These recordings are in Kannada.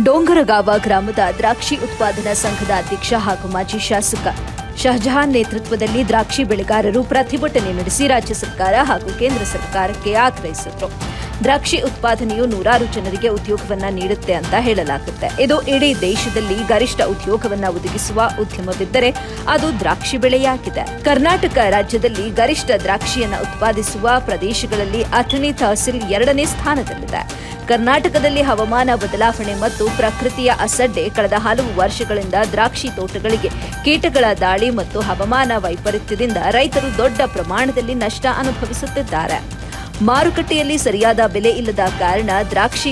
ಡೋಂಗರಗಾವ ಗ್ರಾಮದ ದ್ರಾಕ್ಷಿ ಉತ್ಪಾದನಾ ಸಂಘದ ಅಧ್ಯಕ್ಷ ಹಾಗೂ ಮಾಜಿ ಶಾಸಕ ಶಹಜಹಾನ್ ನೇತೃತ್ವದಲ್ಲಿ ದ್ರಾಕ್ಷಿ ಬೆಳೆಗಾರರು ಪ್ರತಿಭಟನೆ ನಡೆಸಿ ರಾಜ್ಯ ಸರ್ಕಾರ ಹಾಗೂ ಕೇಂದ್ರ ಸರ್ಕಾರಕ್ಕೆ ಆಗ್ರಹಿಸಿದರು. ದ್ರಾಕ್ಷಿ ಉತ್ಪಾದನೆಯು ನೂರಾರು ಜನರಿಗೆ ಉದ್ಯೋಗವನ್ನ ನೀಡುತ್ತೆ ಅಂತ ಹೇಳಲಾಗುತ್ತೆ. ಇದು ಇಡೀ ದೇಶದಲ್ಲಿ ಗರಿಷ್ಠ ಉದ್ಯೋಗವನ್ನ ಒದಗಿಸುವ ಉದ್ಯಮವಿದ್ದರೆ ಅದು ದ್ರಾಕ್ಷಿ ಬೆಳೆಯಾಗಿದೆ. ಕರ್ನಾಟಕ ರಾಜ್ಯದಲ್ಲಿ ಗರಿಷ್ಠ ದ್ರಾಕ್ಷಿಯನ್ನು ಉತ್ಪಾದಿಸುವ ಪ್ರದೇಶಗಳಲ್ಲಿ ಅಥಣಿ ತಹಸೀಲ್ 2ನೇ ಸ್ಥಾನದಲ್ಲಿದೆ. ಕರ್ನಾಟಕದಲ್ಲಿ ಹವಾಮಾನ ಬದಲಾವಣೆ ಮತ್ತು ಪ್ರಕೃತಿಯ ಅಸಡ್ಡೆ ಕಳೆದ ಹಲವು ವರ್ಷಗಳಿಂದ ದ್ರಾಕ್ಷಿ ತೋಟಗಳಿಗೆ ಕೀಟಗಳ ದಾಳಿ ಮತ್ತು ಹವಾಮಾನ ವೈಪರೀತ್ಯದಿಂದ ರೈತರು ದೊಡ್ಡ ಪ್ರಮಾಣದಲ್ಲಿ ನಷ್ಟ ಅನುಭವಿಸುತ್ತಿದ್ದಾರೆ. ಮಾರುಕಟ್ಟೆಯಲ್ಲಿ ಸರಿಯಾದ ಬೆಲೆ ಇಲ್ಲದ ಕಾರಣ ದ್ರಾಕ್ಷಿ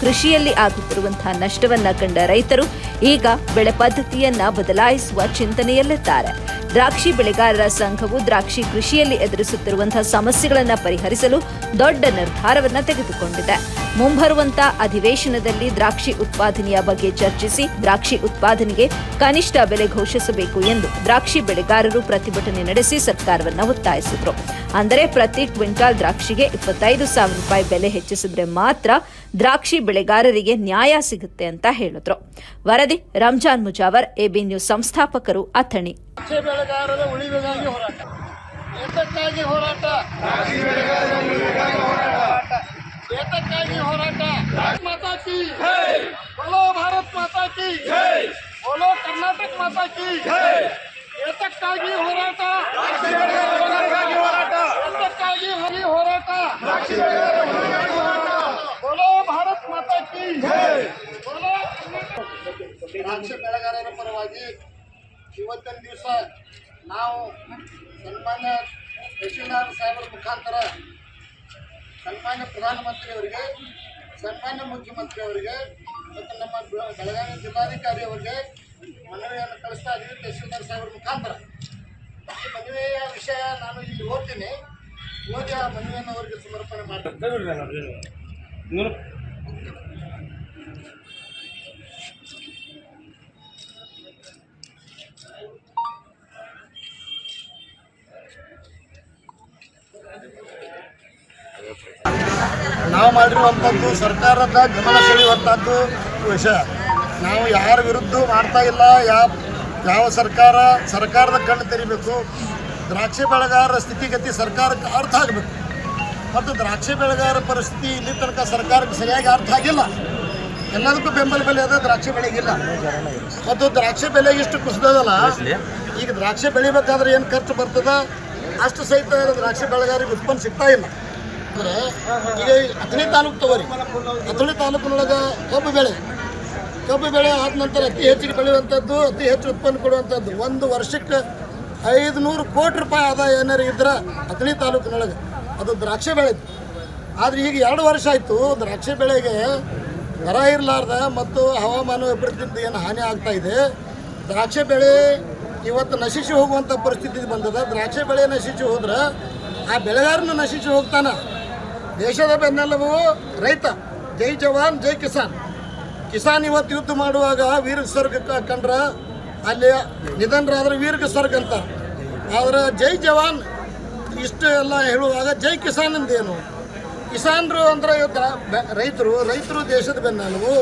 ಕೃಷಿಯಲ್ಲಿ ಆಗುತ್ತಿರುವಂತಹ ನಷ್ಟವನ್ನ ಕಂಡ ರೈತರು ಈಗ ಬೆಳೆ ಪದ್ಧತಿಯನ್ನ ಬದಲಾಯಿಸುವ ಚಿಂತನೆಯಲ್ಲಿದ್ದಾರೆ. ದ್ರಾಕ್ಷಿ ಬೆಳೆಗಾರರ ಸಂಘವು ದ್ರಾಕ್ಷಿ ಕೃಷಿಯಲ್ಲಿ ಎದುರಿಸುತ್ತಿರುವಂತಹ ಸಮಸ್ಯೆಗಳನ್ನು ಪರಿಹರಿಸಲು ದೊಡ್ಡ ನಿರ್ಧಾರವನ್ನ ತೆಗೆದುಕೊಂಡಿದೆ. ಮುಂಬರುವಂತಹ ಅಧಿವೇಶನದಲ್ಲಿ ದ್ರಾಕ್ಷಿ ಉತ್ಪಾದನೆಯ ಬಗ್ಗೆ ಚರ್ಚಿಸಿ ದ್ರಾಕ್ಷಿ ಉತ್ಪಾದನೆಗೆ ಕನಿಷ್ಠ ಬೆಲೆ ಘೋಷಿಸಬೇಕು ಎಂದು ದ್ರಾಕ್ಷಿ ಬೆಳೆಗಾರರು ಪ್ರತಿಭಟನೆ ನಡೆಸಿ ಸರ್ಕಾರವನ್ನು ಒತ್ತಾಯಿಸಿದರು. ಅಂದರೆ ಪ್ರತಿ ಕ್ವಿಂಟಾಲ್ ದ್ರಾಕ್ಷಿಗೆ 25,000 ರೂಪಾಯಿ ಬೆಲೆ ಹೆಚ್ಚಿಸಿದ್ರೆ ಮಾತ್ರ ದ್ರಾಕ್ಷಿ ಬೆಳೆಗಾರರಿಗೆ ನ್ಯಾಯ ಸಿಗುತ್ತೆ ಅಂತ ಹೇಳಿದ್ರು. ವರದಿ ರಂಜಾನ್ ಮುಜಾವರ್, ಎಬಿ ನ್ಯೂಸ್ ಸಂಸ್ಥಾಪಕರು, ಅಥಣಿ. ಬೆಳೆಗಾರರ ಉಳಿವಿಗಾಗಿ ಹೋರಾಟ, ಏತಕ್ಕಾಗಿ ಹೋರಾಟ, ಏತಕ್ಕಾಗಿ ಹೋರಾಟ. ಮಾತಾ ಕಿ ಬೋಲೋ, ಭಾರತ್ ಮಾತಾ ಕಿ ಬೋಲೋ, ಕರ್ನಾಟಕ ಮಾತಾ ಕಿ. ಏತಕ್ಕಾಗಿ ಹೋರಾಟ, ಏತಕ್ಕಾಗಿ ಹೋರಾಟ, ಬೋಲೋ ಭಾರತ್ ಮಾತಾ ಕಿ ಬೋಲೋ. ದ್ರಾಕ್ಷಿ ಬೆಳೆಗಾರರ ಪರವಾಗಿ ಇವತ್ತಿನ ದಿವಸ ನಾವು ಸನ್ಮಾನ್ಯ ತಹಶೀಲ್ದಾರ್ ಸಾಹೇಬರ ಮುಖಾಂತರ ಸನ್ಮಾನ್ಯ ಪ್ರಧಾನಮಂತ್ರಿಯವರಿಗೆ, ಸನ್ಮಾನ್ಯ ಮುಖ್ಯಮಂತ್ರಿಯವರಿಗೆ ಮತ್ತು ನಮ್ಮ ಬೆಳಗಾವಿ ಜಿಲ್ಲಾಧಿಕಾರಿ ಅವರಿಗೆ ಮನವಿಯನ್ನು ಕಳಿಸ್ತಾ ಇದ್ದೀವಿ. ತಹಶೀಲ್ದಾರ್ ಸಾಹೇಬರ ಮುಖಾಂತರ ಈ ಮನವಿಯ ವಿಷಯ ನಾನು ಇಲ್ಲಿ ಓದ್ತೀನಿ, ಓದಿ ಆ ಮನವಿಯನ್ನು ಅವರಿಗೆ ಸಮರ್ಪಣೆ ಮಾಡ್ತೀನಿ. ನಾವು ಮಾಡಿರುವಂಥದ್ದು ಸರ್ಕಾರದ ಗಮನ ಸೆಳೆಯುವಂಥದ್ದು ವಿಷಯ. ನಾವು ಯಾರ ವಿರುದ್ಧ ಮಾಡ್ತಾ ಇಲ್ಲ. ಯಾವ ಸರ್ಕಾರದ ಕಣ್ಣು ತೆರಿಬೇಕು. ದ್ರಾಕ್ಷಿ ಬೆಳೆಗಾರರ ಸ್ಥಿತಿಗತಿ ಸರ್ಕಾರಕ್ಕೆ ಅರ್ಥ ಆಗಬೇಕು. ಮತ್ತು ದ್ರಾಕ್ಷಿ ಬೆಳೆಗಾರರ ಪರಿಸ್ಥಿತಿ ಇಲ್ಲಿ ತನಕ ಸರ್ಕಾರಕ್ಕೆ ಸರಿಯಾಗಿ ಅರ್ಥ ಆಗಿಲ್ಲ. ಎಲ್ಲದಕ್ಕೂ ಬೆಂಬಲ ಬೆಲೆ ಅದ, ದ್ರಾಕ್ಷಿ ಬೆಳೆಗಿಲ್ಲ. ಮತ್ತು ದ್ರಾಕ್ಷಿ ಬೆಲೆ ಇಷ್ಟು ಕುಸಿದಲ್ಲ. ಈಗ ದ್ರಾಕ್ಷಿ ಬೆಳಿಬೇಕಾದ್ರೆ ಏನು ಖರ್ಚು ಬರ್ತದ ಅಷ್ಟು ಸಹಿತ ದ್ರಾಕ್ಷಿ ಬೆಳೆಗಾರರಿಗೆ ಉತ್ಪನ್ನ ಸಿಗ್ತಾ ಇಲ್ಲ. ಅಂದರೆ ಈಗ ಅಥಣಿ ತಾಲೂಕು ತಗೋರಿ, ಅಥಣಿ ತಾಲೂಕಿನೊಳಗೆ ಕಬ್ಬು ಬೆಳೆ ಆದ ನಂತರ ಅತಿ ಹೆಚ್ಚಿಗೆ ಬೆಳೆಯುವಂಥದ್ದು, ಅತಿ ಹೆಚ್ಚು ಉತ್ಪನ್ನ ಕೊಡುವಂಥದ್ದು. ಒಂದು ವರ್ಷಕ್ಕೆ 500 ಕೋಟಿ ರೂಪಾಯಿ ಆದಾಯ ಏನಾರು ಇದ್ರೆ ಅಥಣಿ ತಾಲೂಕಿನೊಳಗೆ ಅದು ದ್ರಾಕ್ಷಿ ಬೆಳೆ. ಆದರೆ ಈಗ 2 ವರ್ಷ ಆಯಿತು ದ್ರಾಕ್ಷಿ ಬೆಳೆಗೆ ದರ ಇರಲಾರ್ದ ಮತ್ತು ಹವಾಮಾನ ವೈಪರೀತ್ಯದಿಂದ ಏನು ಹಾನಿ ಆಗ್ತಾ ಇದೆ. ದ್ರಾಕ್ಷಿ ಬೆಳೆ ಇವತ್ತು ನಶಿಸಿ ಹೋಗುವಂಥ ಪರಿಸ್ಥಿತಿ ಬಂದದ. ದ್ರಾಕ್ಷಿ ಬೆಳೆ ನಶಿಸಿ ಹೋದ್ರೆ ಆ ಬೆಳೆಗಾರನ ನಶಿಸಿ ಹೋಗ್ತಾನೆ. ದೇಶದ ಬೆನ್ನೆಲುಬು ರೈತ. ಜೈ ಜವಾನ್ ಜೈ ಕಿಸಾನ್. ಕಿಸಾನ್ ಇವತ್ತು ಯುದ್ಧ ಮಾಡುವಾಗ ವೀರ ಸ್ವರ್ಗ ಕಂಡ್ರೆ ಅಲ್ಲಿ ನಿಧನರಾದ್ರೆ ವೀರ್ಗ ಸ್ವರ್ಗ ಅಂತ. ಆದರೆ ಜೈ ಜವಾನ್ ಇಷ್ಟು ಎಲ್ಲ ಹೇಳುವಾಗ ಜೈ ಕಿಸಾನ್ ಅಂದೇನು? ಕಿಸಾನರು ಅಂದರೆ ರೈತರು ದೇಶದ ಬೆನ್ನೆಲುಬು.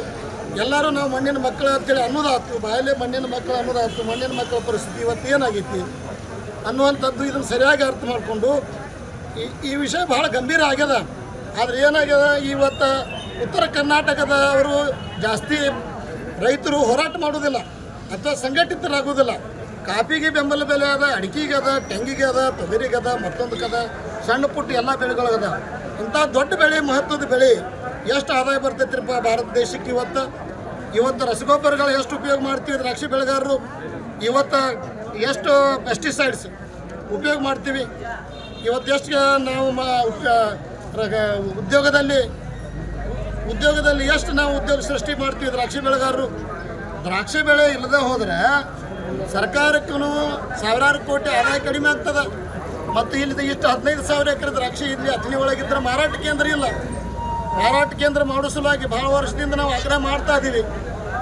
ಎಲ್ಲರೂ ನಾವು ಮಣ್ಣಿನ ಮಕ್ಕಳು ಅಂತೇಳಿ ಅನ್ನೋದಾಯ್ತು, ಬಾಯಲ್ಲೇ ಮಣ್ಣಿನ ಮಕ್ಕಳು ಅನ್ನೋದಾಯ್ತು. ಮಣ್ಣಿನ ಮಕ್ಕಳ ಪರಿಸ್ಥಿತಿ ಇವತ್ತು ಏನಾಗೈತಿ ಅನ್ನುವಂಥದ್ದು ಇದನ್ನು ಸರಿಯಾಗಿ ಅರ್ಥ ಮಾಡಿಕೊಂಡು ಈ ವಿಷಯ ಭಾಳ ಗಂಭೀರ ಆಗ್ಯದ. ಆದರೆ ಏನಾಗ್ಯದ, ಇವತ್ತು ಉತ್ತರ ಕರ್ನಾಟಕದವರು ಜಾಸ್ತಿ ರೈತರು ಹೋರಾಟ ಮಾಡೋದಿಲ್ಲ ಅಥವಾ ಸಂಘಟಿತರಾಗೋದಿಲ್ಲ. ಕಾಫಿಗೆ ಬೆಂಬಲ ಬೆಲೆ ಅದ, ಅಡಿಕೆಗೆ ಅದ, ತೆಂಗಿಗೆ ಅದ, ತೊಗರಿಗೆ ಅದ, ಮತ್ತೊಂದಕ್ಕದ, ಸಣ್ಣ ಪುಟ್ಟ ಎಲ್ಲ ಬೆಳೆಗಳದ. ಇಂಥ ದೊಡ್ಡ ಬೆಳೆ, ಮಹತ್ವದ ಬೆಳೆ ಎಷ್ಟು ಆದಾಯ ಬರ್ತೈತ್ರಿಪ್ಪ ಭಾರತ ದೇಶಕ್ಕೆ. ಇವತ್ತು ರಸಗೊಬ್ಬರಗಳು ಎಷ್ಟು ಉಪಯೋಗ ಮಾಡ್ತೀವಿ ದ್ರಾಕ್ಷಿ ಬೆಳೆಗಾರರು. ಇವತ್ತು ಎಷ್ಟು ಪೆಸ್ಟಿಸೈಡ್ಸ್ ಉಪಯೋಗ ಮಾಡ್ತೀವಿ. ಇವತ್ತು ಎಷ್ಟು ನಾವು ಉದ್ಯೋಗದಲ್ಲಿ ಎಷ್ಟು ನಾವು ಉದ್ಯೋಗ ಸೃಷ್ಟಿ ಮಾಡ್ತೀವಿ ದ್ರಾಕ್ಷಿ ಬೆಳೆಗಾರರು. ದ್ರಾಕ್ಷಿ ಬೆಳೆ ಇಲ್ಲದೆ ಹೋದರೆ ಸರ್ಕಾರಕ್ಕೂ ಸಾವಿರಾರು ಕೋಟಿ ಆದಾಯ ಕಡಿಮೆ ಆಗ್ತದೆ. ಮತ್ತು ಇಲ್ಲಿ ಇಷ್ಟು 15,000 ಎಕರೆ ದ್ರಾಕ್ಷಿ ಇಲ್ಲಿ ಅಥಣಿ ಒಳಗಿದ್ರೆ ಮಾರಾಟ ಕೇಂದ್ರ ಇಲ್ಲ. ಮಾರಾಟ ಕೇಂದ್ರ ಮಾಡೋ ಸಲುವಾಗಿ ಭಾಳ ವರ್ಷದಿಂದ ನಾವು ಆಗ್ರಹ ಮಾಡ್ತಾ ಇದ್ದೀವಿ.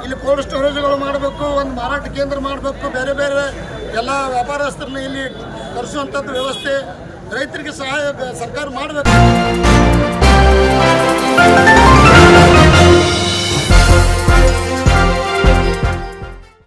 ಇಲ್ಲಿ ಕೋಲ್ಡ್ ಸ್ಟೋರೇಜ್ಗಳು ಮಾಡಬೇಕು, ಒಂದು ಮಾರಾಟ ಕೇಂದ್ರ ಮಾಡಬೇಕು, ಬೇರೆ ಬೇರೆ ಎಲ್ಲ ವ್ಯಾಪಾರಸ್ಥರನ್ನ ಇಲ್ಲಿ ತರಿಸುವಂಥದ್ದು ವ್ಯವಸ್ಥೆ ರೈತರಿಗೆ ಸಹಾಯ ಸರ್ಕಾರ ಮಾಡಬೇಕು.